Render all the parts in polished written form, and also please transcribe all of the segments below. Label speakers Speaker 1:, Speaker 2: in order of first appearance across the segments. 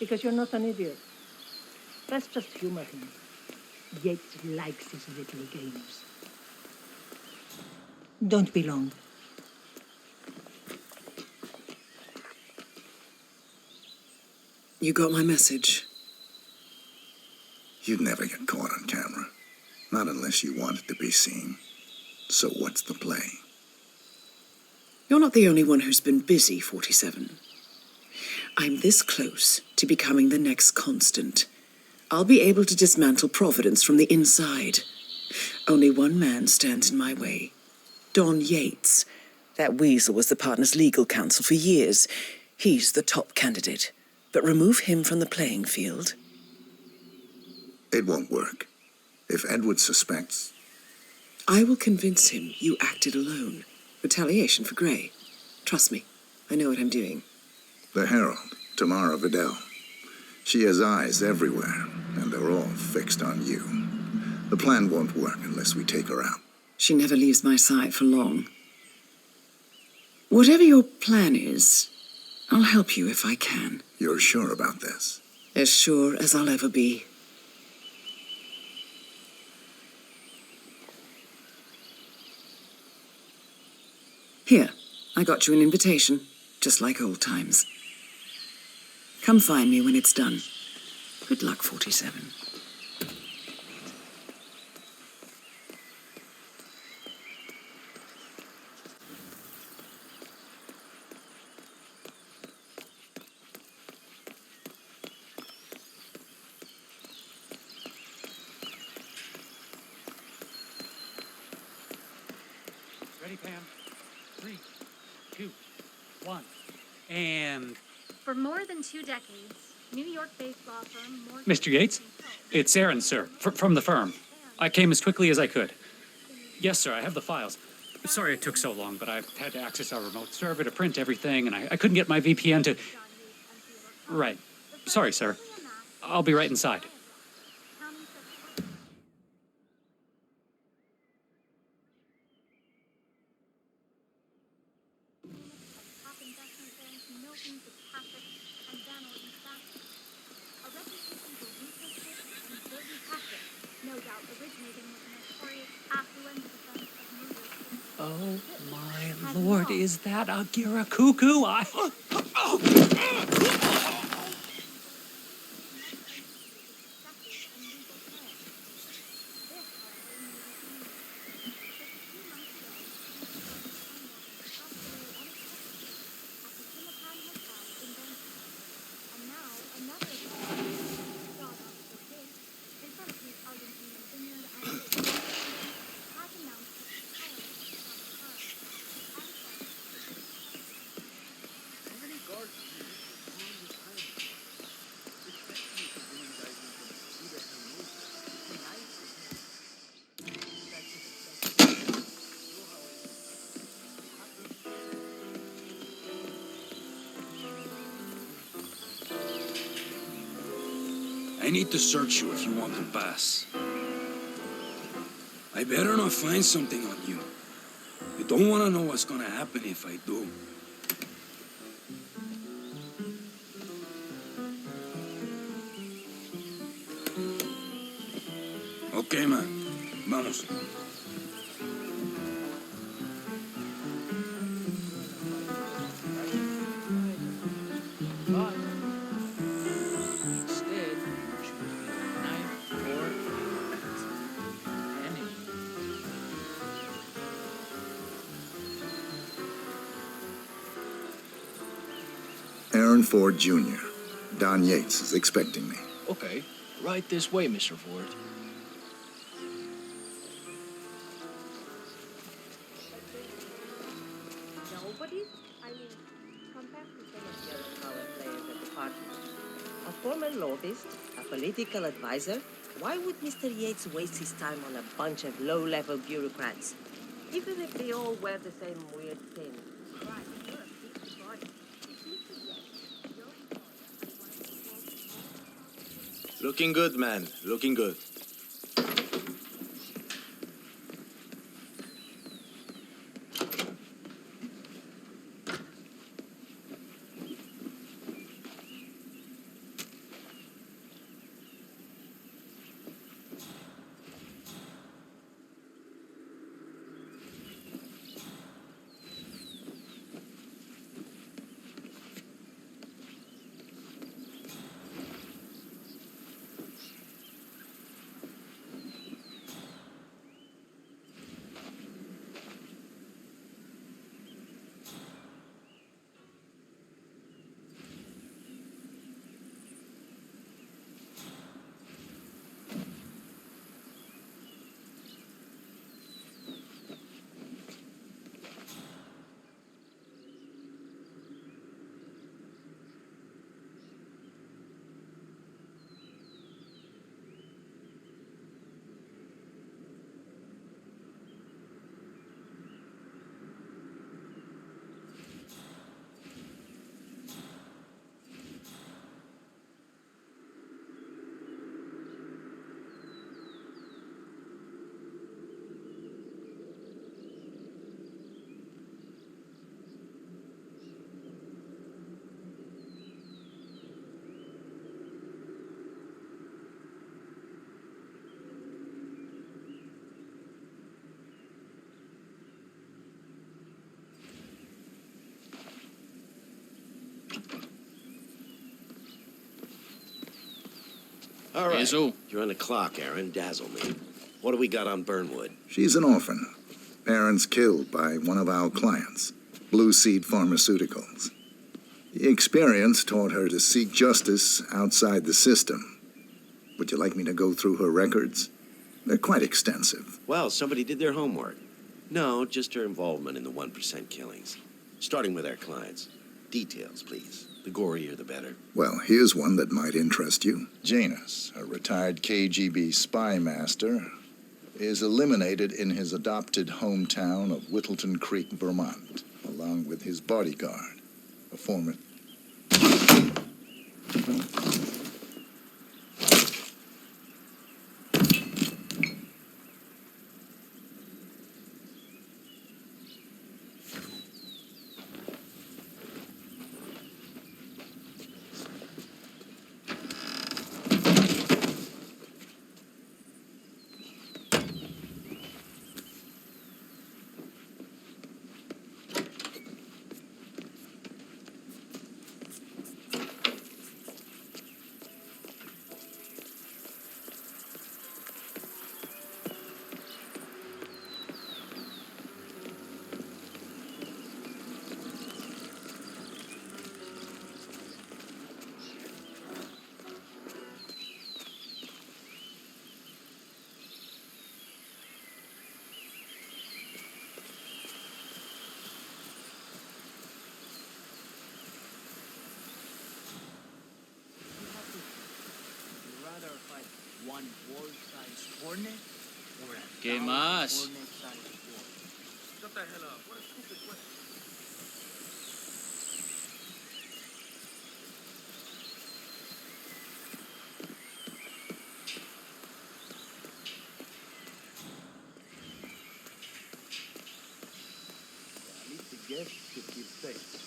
Speaker 1: because you're not an idiot. Let's just humor him. Yates likes his little games. Don't be long.
Speaker 2: You got my message.
Speaker 3: You'd never get caught on camera. Not unless you wanted to be seen. So what's the play?
Speaker 2: You're not the only one who's been busy, 47. I'm this close to becoming the next constant. I'll be able to dismantle Providence from the inside. Only one man stands in my way. Don Yates. That weasel was the partner's legal counsel for years. He's the top candidate. But remove him from the playing field.
Speaker 3: It won't work. If Edward suspects...
Speaker 2: I will convince him you acted alone. Retaliation for Gray. Trust me, I know what I'm doing.
Speaker 3: The Herald, Tamara Vidal. She has eyes everywhere, and they're all fixed on you. The plan won't work unless we take her out.
Speaker 2: She never leaves my side for long. Whatever your plan is, I'll help you if I can.
Speaker 3: You're sure about this?
Speaker 2: As sure as I'll ever be. Here, I got you an invitation, just like old times. Come find me when it's done. Good luck, 47.
Speaker 4: Ready, Pam? 3, 2, 1, and...
Speaker 5: For more than 2 decades, New York-based law firm...
Speaker 4: Mr. Yates? It's Aaron, sir, from the firm. I came as quickly as I could. Yes, sir, I have the files. Sorry it took so long, but I had to access our remote server to print everything, and I couldn't get my VPN to... Right. Sorry, sir. I'll be right inside. Oh my lord, is that a Giracuckoo?
Speaker 6: I need to search you if you want to pass. I better not find something on you. You don't want to know what's gonna happen if I do. Okay, man. Vamos.
Speaker 3: Aaron Ford Jr. Don Yates is expecting me.
Speaker 7: Okay. Right this way, Mr. Ford.
Speaker 8: Nobody? I mean, compared to some of the other power players at the party. A former lobbyist, a political advisor, why would Mr. Yates waste his time on a bunch of low-level bureaucrats? Even if they all wear the same weird thing. Right, you're a big body.
Speaker 7: Looking good, man. Looking good. All right.
Speaker 9: Eso.
Speaker 10: You're on the clock, Aaron. Dazzle me. What do we got on Burnwood?
Speaker 3: She's an orphan. Parents killed by one of our clients, Blue Seed Pharmaceuticals. The experience taught her to seek justice outside the system. Would you like me to go through her records? They're quite extensive.
Speaker 10: Well, somebody did their homework. No, just her involvement in the 1% killings. Starting with our clients. Details, please. The gorier, the better.
Speaker 3: Well, here's one that might interest you. Janus, a retired KGB spy master, is eliminated in his adopted hometown of Whittleton Creek, Vermont, along with his bodyguard, a former...
Speaker 11: One wall-sized hornet or a
Speaker 9: ¿Qué más?
Speaker 11: hornet-sized wall? Shut the hell up. What a stupid question. At least the guests should feel safe.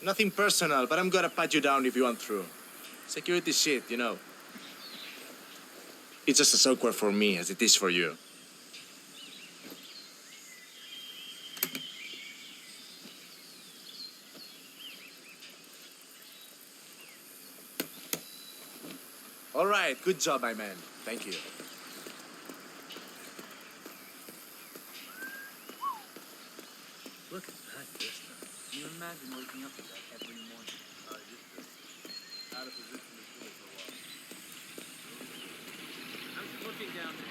Speaker 7: Nothing personal, but I'm gonna pat you down if you want through. Security shit, you know. It's just as awkward for me as it is for you. All right, good job, my man. Thank you.
Speaker 11: Look at that vista. Can you imagine waking up to that every morning? Out of position to do it for a while. I'm just looking down there.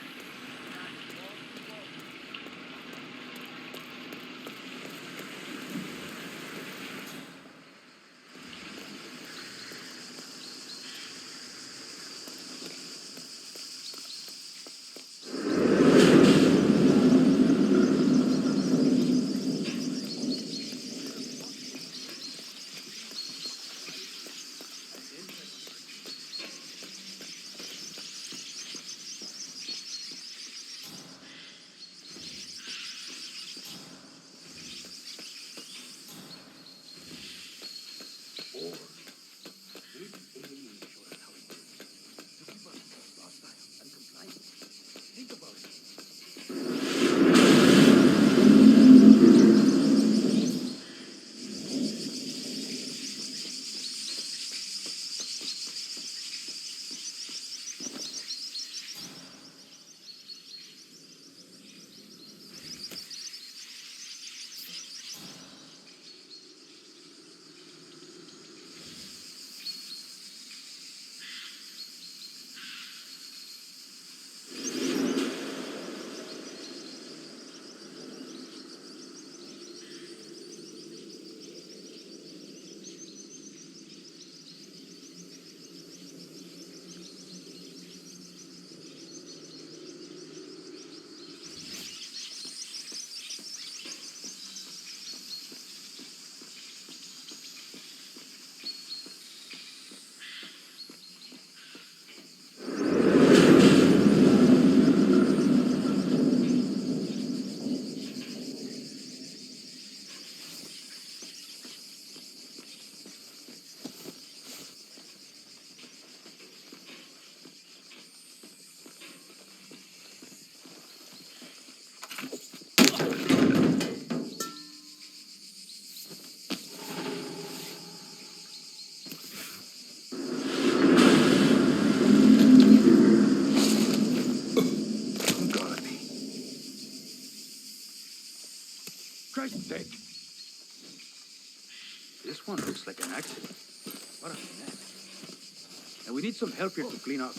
Speaker 11: and we need some help here to clean up.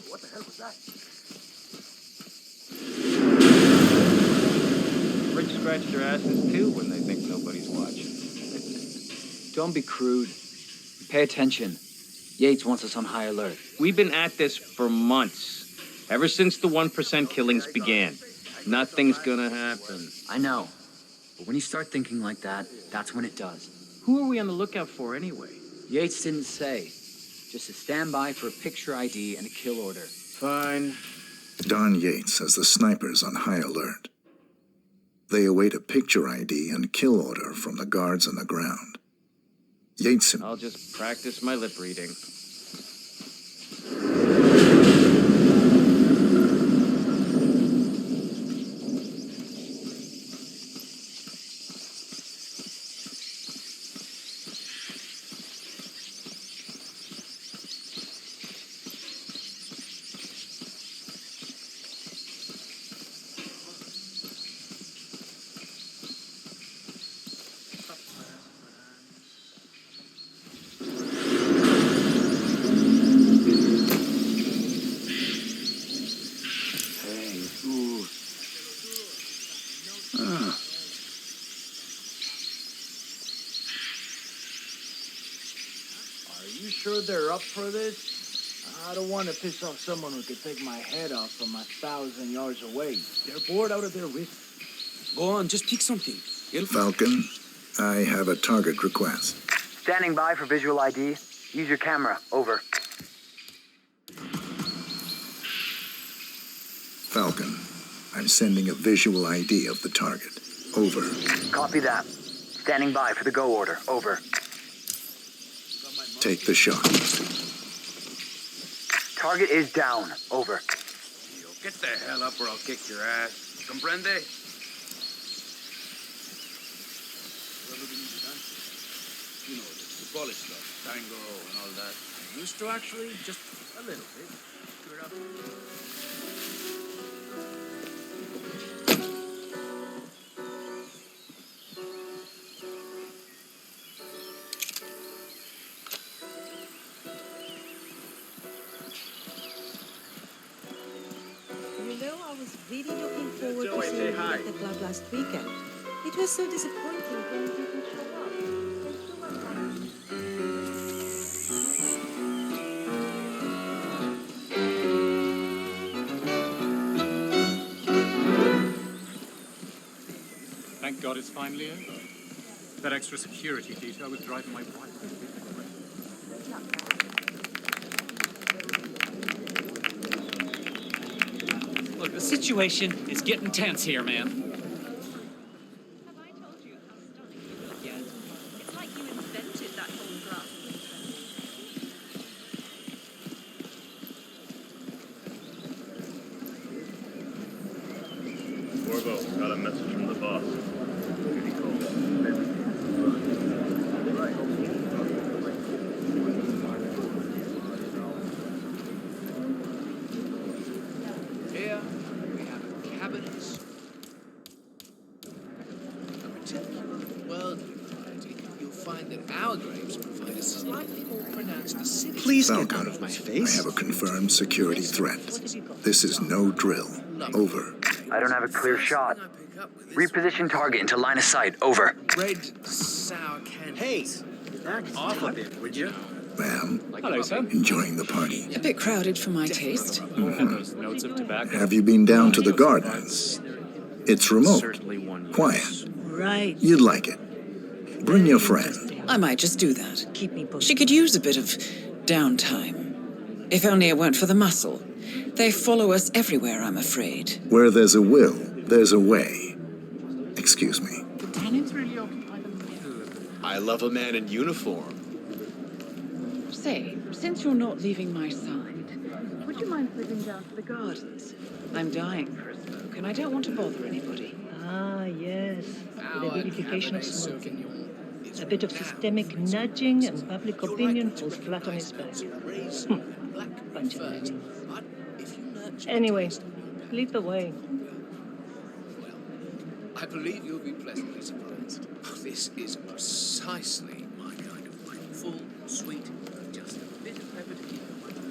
Speaker 11: What the hell was that?
Speaker 9: Rich scratch their asses too when they think nobody's watching.
Speaker 12: Don't be crude. Pay attention. Yates wants us on high alert.
Speaker 9: We've been at this for months. Ever since the 1% killings began. Nothing's gonna happen.
Speaker 12: I know. But when you start thinking like that, that's when it does.
Speaker 9: Who are we on the lookout for anyway?
Speaker 12: Yates didn't say. Just a standby for a picture ID and a kill order.
Speaker 9: Fine.
Speaker 3: Don Yates has the snipers on high alert. They await a picture ID and kill order from the guards on the ground. Yates...
Speaker 9: I'll just practice my lip reading.
Speaker 11: Sure they're up for this? I don't want to piss off someone who could take my head off from 1,000 yards away. They're bored out of their wits.
Speaker 6: Go on, just pick something.
Speaker 3: Falcon, I have a target request.
Speaker 12: Standing by for visual ID. Use your camera. Over.
Speaker 3: Falcon, I'm sending a visual ID of the target. Over.
Speaker 12: Copy that. Standing by for the go order. Over.
Speaker 3: Take the shot.
Speaker 12: Target is down. Over.
Speaker 11: Yo, get the hell up or I'll kick your ass. Comprende? You know, the bullet stuff, tango and all that. I used to actually, just a little bit. Screw it up.
Speaker 8: I was really looking forward to seeing you at the club last weekend. It was so disappointing when you didn't show up. Thanks so much, Anna.
Speaker 4: Thank God it's finally over. That extra security detail was driving my wife. Look, the situation is getting tense here, man.
Speaker 5: Have I told you how stunning you look yet? It's like you invented that whole glass
Speaker 13: Corvo, got a message from the boss. Pretty cool.
Speaker 11: Here we have a cabinet. A particular worldly variety, you'll find that our grapes provide a slightly more pronounced acidity.
Speaker 2: Please get
Speaker 3: Falcon,
Speaker 2: out of my
Speaker 3: I
Speaker 2: face.
Speaker 3: have a confirmed security threat. This is no drill. Over.
Speaker 12: I don't have a clear shot. Reposition target into line of sight. Over.
Speaker 11: Red sour candy.
Speaker 6: Hey, back off a bit, would you?
Speaker 3: Ma'am,
Speaker 4: Hello, sir.
Speaker 3: enjoying the party.
Speaker 2: A bit crowded for my taste.
Speaker 4: And those notes of tobacco.
Speaker 3: Have you been down to the gardens? It's remote,
Speaker 9: Certainly one.
Speaker 3: quiet.
Speaker 1: Right.
Speaker 3: You'd like it. Bring your friend.
Speaker 2: I might just do that.
Speaker 1: Keep me posted.
Speaker 2: She could use a bit of downtime. If only it weren't for the muscle. They follow us everywhere, I'm afraid.
Speaker 3: Where there's a will, there's a way. Excuse me.
Speaker 4: The tenants really occupy the middle of the...
Speaker 10: I love a man in uniform.
Speaker 2: Say, since you're not leaving my side, would you mind slipping down to the gardens? I'm dying for a smoke, and I don't want to bother anybody.
Speaker 1: Ah, yes. The verification of
Speaker 11: Cabernet
Speaker 1: smoking.
Speaker 11: Sauvignon is
Speaker 1: A bit of systemic nudging and public opinion falls flat on his back. Bunch of idiots. Anyway, lead the way.
Speaker 11: I believe you'll be pleasantly surprised. This is precisely my kind of wine. Full, sweet, just a bit of pepper to keep the wine.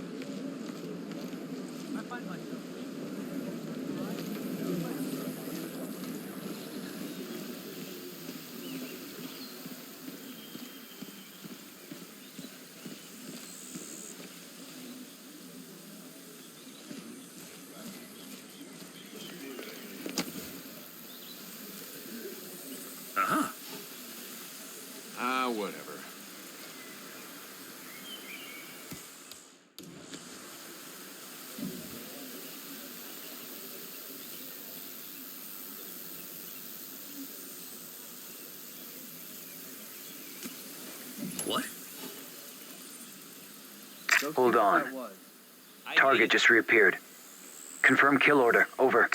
Speaker 12: Hold on. Target just reappeared. Confirm kill order. Over.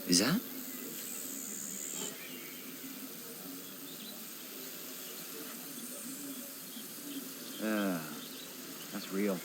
Speaker 2: Is that?
Speaker 12: That's real.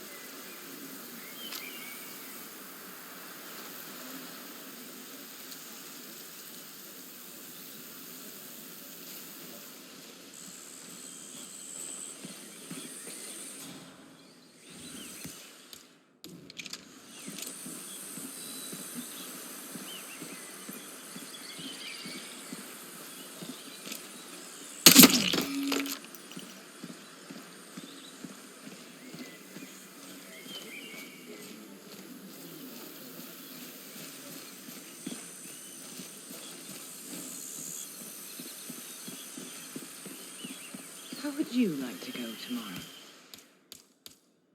Speaker 2: How would you like to go tomorrow?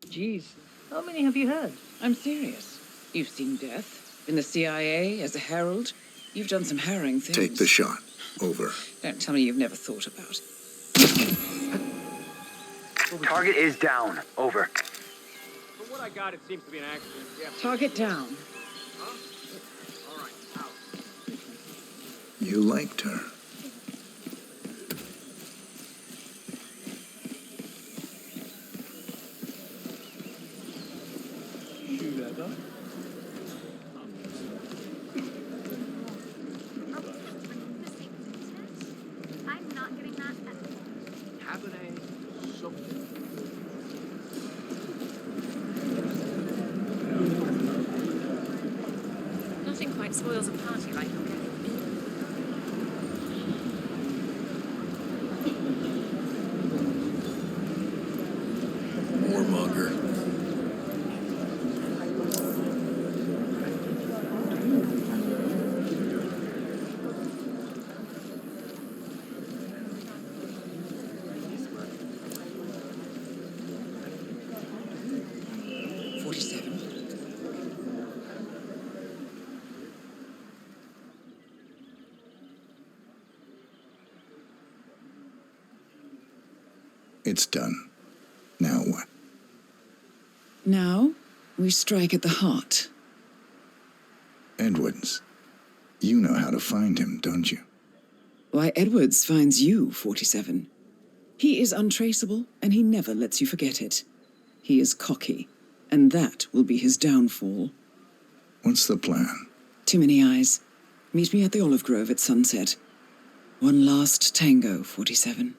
Speaker 1: Geez, how many have you heard?
Speaker 2: I'm serious. You've seen death. In the CIA, as a herald. You've done some harrowing things.
Speaker 3: Take the shot. Over.
Speaker 2: Don't tell me you've never thought about it.
Speaker 12: Target is down. Over.
Speaker 9: From what I got, it seems to be an accident. Yeah.
Speaker 2: Target down.
Speaker 9: Huh? All right, out.
Speaker 3: You liked her.
Speaker 5: I'm not getting that at all.
Speaker 11: Cabernet something.
Speaker 5: Nothing quite spoils a party like okay.
Speaker 6: Warmonger.
Speaker 3: It's done. Now what?
Speaker 2: Now, we strike at the heart.
Speaker 3: Edwards. You know how to find him, don't you?
Speaker 2: Why, Edwards finds you, 47. He is untraceable, and he never lets you forget it. He is cocky, and that will be his downfall.
Speaker 3: What's the plan?
Speaker 2: Too many eyes. Meet me at the olive grove at sunset. One last tango, 47.